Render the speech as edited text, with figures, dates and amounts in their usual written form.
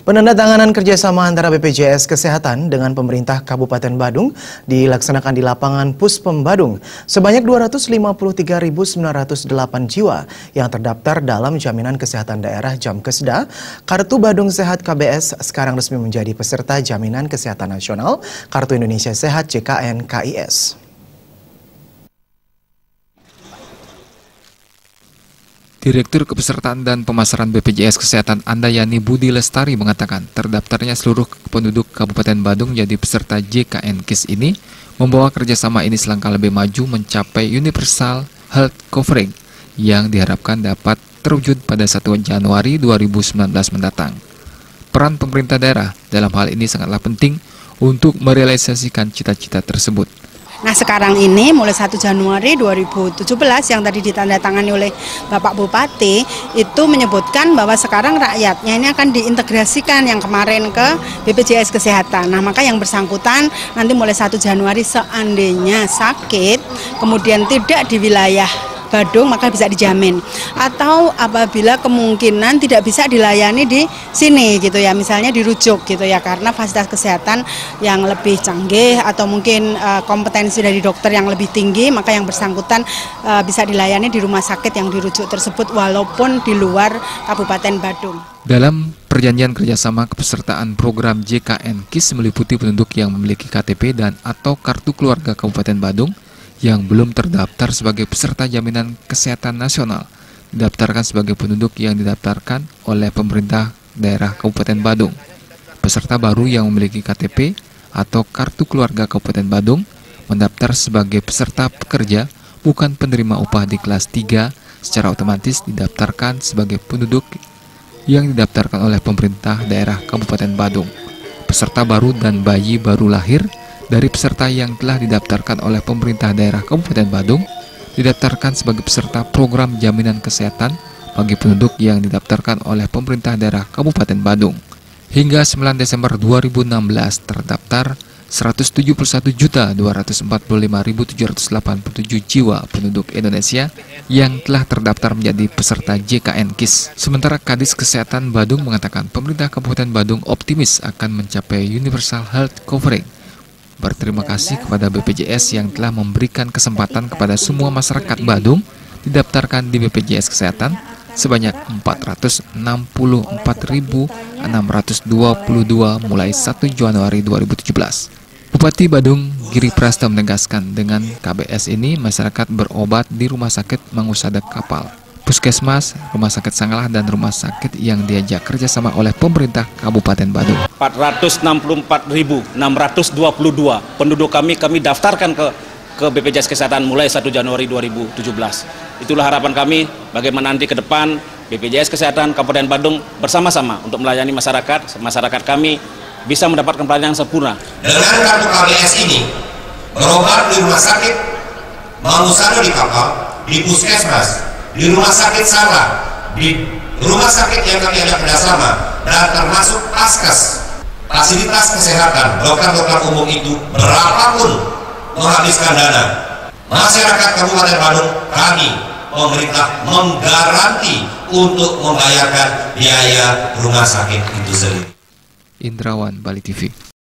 Penandatanganan kerjasama antara BPJS Kesehatan dengan pemerintah Kabupaten Badung dilaksanakan di lapangan Puspem Badung. Sebanyak 253.908 jiwa yang terdaftar dalam Jaminan Kesehatan Daerah Jamkesda. Kartu Badung Sehat KBS sekarang resmi menjadi peserta Jaminan Kesehatan Nasional Kartu Indonesia Sehat JKN KIS. Direktur Kepesertaan dan Pemasaran BPJS Kesehatan Andayani Budi Lestari mengatakan terdaftarnya seluruh penduduk Kabupaten Badung jadi peserta JKN KIS ini membawa kerjasama ini selangkah lebih maju mencapai Universal Health Covering yang diharapkan dapat terwujud pada 1 Januari 2019 mendatang. Peran pemerintah daerah dalam hal ini sangatlah penting untuk merealisasikan cita-cita tersebut. Nah sekarang ini mulai 1 Januari 2017 yang tadi ditandatangani oleh Bapak Bupati itu menyebutkan bahwa sekarang rakyatnya ini akan diintegrasikan yang kemarin ke BPJS Kesehatan. Nah maka yang bersangkutan nanti mulai 1 Januari seandainya sakit kemudian tidak di wilayah Badung maka bisa dijamin, atau apabila kemungkinan tidak bisa dilayani di sini gitu ya, misalnya dirujuk gitu ya karena fasilitas kesehatan yang lebih canggih atau mungkin kompetensi dari dokter yang lebih tinggi, maka yang bersangkutan bisa dilayani di rumah sakit yang dirujuk tersebut walaupun di luar Kabupaten Badung. Dalam perjanjian kerjasama kepesertaan program JKN KIS meliputi penduduk yang memiliki KTP dan atau kartu keluarga Kabupaten Badung yang belum terdaftar sebagai peserta Jaminan Kesehatan Nasional, didaftarkan sebagai penduduk yang didaftarkan oleh pemerintah daerah Kabupaten Badung. Peserta baru yang memiliki KTP atau kartu keluarga Kabupaten Badung mendaftar sebagai peserta pekerja bukan penerima upah di kelas 3 secara otomatis didaftarkan sebagai penduduk yang didaftarkan oleh pemerintah daerah Kabupaten Badung. Peserta baru dan bayi baru lahir dari peserta yang telah didaftarkan oleh pemerintah daerah Kabupaten Badung didaftarkan sebagai peserta program jaminan kesehatan bagi penduduk yang didaftarkan oleh pemerintah daerah Kabupaten Badung. Hingga 9 Desember 2016 terdaftar 171.245.787 jiwa penduduk Indonesia yang telah terdaftar menjadi peserta JKN KIS. Sementara Kadis Kesehatan Badung mengatakan pemerintah Kabupaten Badung optimis akan mencapai Universal Health Covering. Berterima kasih kepada BPJS yang telah memberikan kesempatan kepada semua masyarakat Badung didaftarkan di BPJS Kesehatan sebanyak 464.622 mulai 1 Januari 2017. Bupati Badung Giri Prasta menegaskan dengan KBS ini masyarakat berobat di rumah sakit Mangusada Kapal, Puskesmas, Rumah Sakit Sanglah, dan rumah sakit yang diajak kerjasama oleh pemerintah Kabupaten Badung. 464.622 penduduk kami daftarkan ke BPJS Kesehatan mulai 1 Januari 2017. Itulah harapan kami bagaimana nanti ke depan BPJS Kesehatan Kabupaten Badung bersama-sama untuk melayani masyarakat kami bisa mendapatkan pelayanan yang sempurna. Dengan kartu KBS ini, berobat di rumah sakit Mangusada di Kapal, di Puskesmas, di Rumah Sakit Sanglah, di rumah sakit yang kami ada kerjasama, dan termasuk Paskes, fasilitas kesehatan, dokter-dokter umum itu berapapun menghabiskan dana. Masyarakat Kabupaten Badung, kami, pemerintah menggaranti untuk membayarkan biaya rumah sakit itu sendiri. Indrawan, Bali TV.